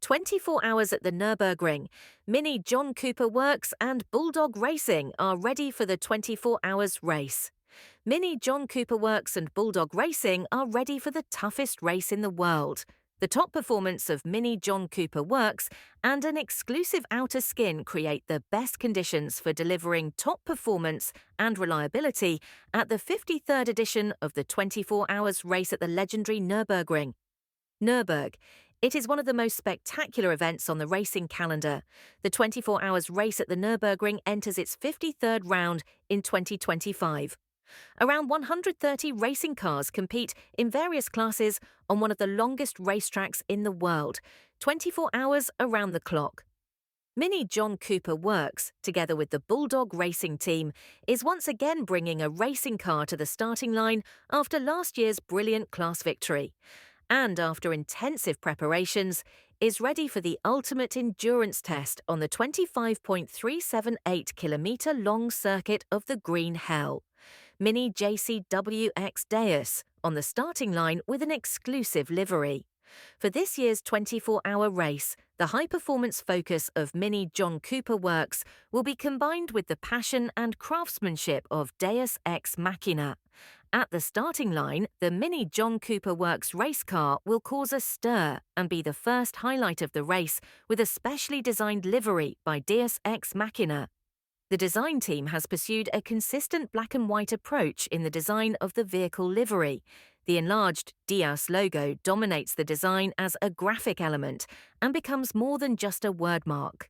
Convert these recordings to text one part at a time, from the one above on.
24 hours at the Nürburgring, Mini John Cooper Works and Bulldog Racing are ready for the 24 hours race. Mini John Cooper Works and Bulldog Racing are ready for the toughest race in the world. The top performance of Mini John Cooper Works and an exclusive outer skin create the best conditions for delivering top performance and reliability at the 53rd edition of the 24 hours race at the legendary Nürburgring. Nürburgring. It is one of the most spectacular events on the racing calendar. The 24 hours race at the Nürburgring enters its 53rd round in 2025. Around 130 racing cars compete in various classes on one of the longest racetracks in the world, 24 hours around the clock. Mini John Cooper Works, together with the Bulldog Racing team, is once again bringing a racing car to the starting line after last year's brilliant class victory, and after intensive preparations, is ready for the ultimate endurance test on the 25.378 long circuit of the Green Hell. Mini JCWX Deus on the starting line with an exclusive livery. For this year's 24-hour race, the high-performance focus of Mini John Cooper Works will be combined with the passion and craftsmanship of Deus Ex Machina. At the starting line, the Mini John Cooper Works race car will cause a stir and be the first highlight of the race with a specially designed livery by Deus Ex Machina. The design team has pursued a consistent black and white approach in the design of the vehicle livery. The enlarged Deus logo dominates the design as a graphic element and becomes more than just a wordmark.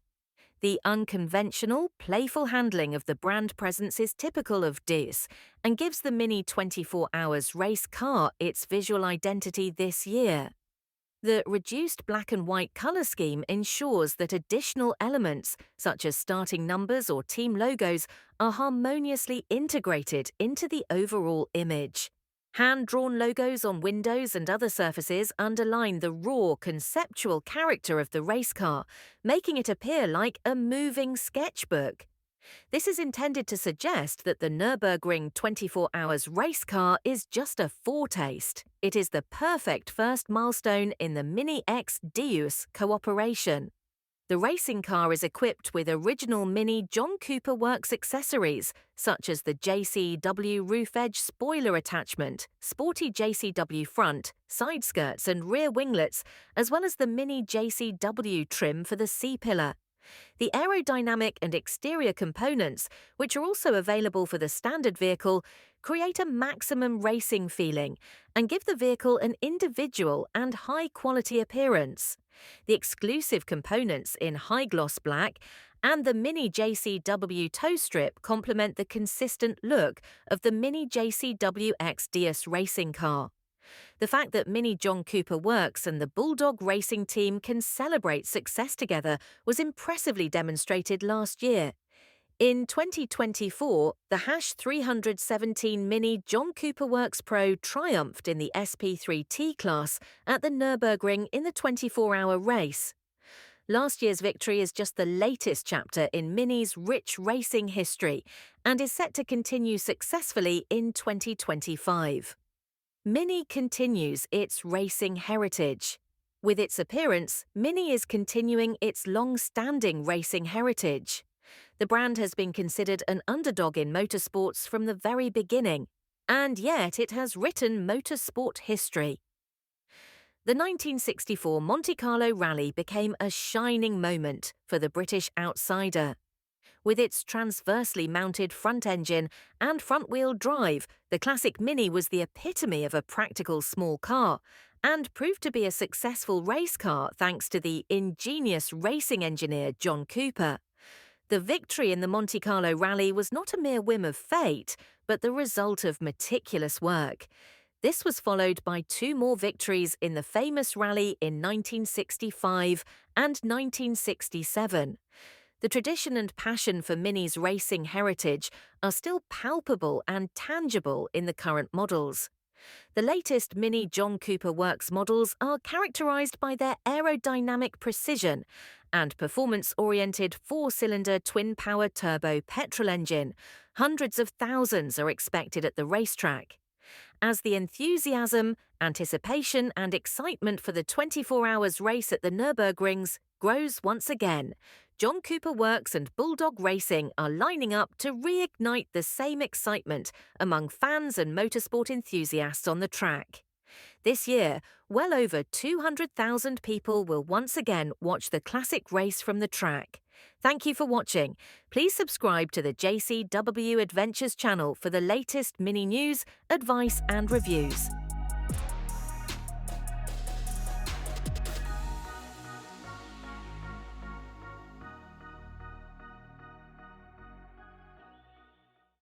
The unconventional, playful handling of the brand presence is typical of Deus and gives the Mini 24 hours race car its visual identity this year. The reduced black and white color scheme ensures that additional elements, such as starting numbers or team logos, are harmoniously integrated into the overall image. Hand-drawn logos on windows and other surfaces underline the raw, conceptual character of the race car, making it appear like a moving sketchbook. This is intended to suggest that the Nürburgring 24 hours race car is just a foretaste. It is the perfect first milestone in the Mini X Deus cooperation. The racing car is equipped with original Mini John Cooper Works accessories, such as the JCW roof edge spoiler attachment, sporty JCW front, side skirts and rear winglets, as well as the Mini JCW trim for the C-pillar. The aerodynamic and exterior components, which are also available for the standard vehicle, create a maximum racing feeling and give the vehicle an individual and high-quality appearance. The exclusive components in high-gloss black and the Mini JCW toe strip complement the consistent look of the Mini JCW X Deus racing car. The fact that Mini John Cooper Works and the Bulldog Racing team can celebrate success together was impressively demonstrated last year. In 2024, the #317 Mini John Cooper Works Pro triumphed in the SP3T class at the Nürburgring in the 24-hour race. Last year's victory is just the latest chapter in Mini's rich racing history and is set to continue successfully in 2025. Mini continues its racing heritage. With its appearance, Mini is continuing its long-standing racing heritage. The brand has been considered an underdog in motorsports from the very beginning, and yet it has written motorsport history. The 1964 Monte Carlo Rally became a shining moment for the British outsider. With its transversely mounted front engine and front-wheel drive, the classic Mini was the epitome of a practical small car and proved to be a successful race car thanks to the ingenious racing engineer John Cooper. The victory in the Monte Carlo Rally was not a mere whim of fate, but the result of meticulous work. This was followed by two more victories in the famous rally in 1965 and 1967. The tradition and passion for Mini's racing heritage are still palpable and tangible in the current models. The latest Mini John Cooper Works models are characterized by their aerodynamic precision and performance-oriented four-cylinder twin-power turbo petrol engine. Hundreds of thousands are expected at the racetrack. As the enthusiasm, anticipation, and excitement for the 24 hours race at the Nürburgrings grows once again, John Cooper Works and Bulldog Racing are lining up to reignite the same excitement among fans and motorsport enthusiasts on the track. This year, well over 200,000 people will once again watch the classic race from the track. Thank you for watching. Please subscribe to the JCW Adventures channel for the latest mini news, advice and reviews.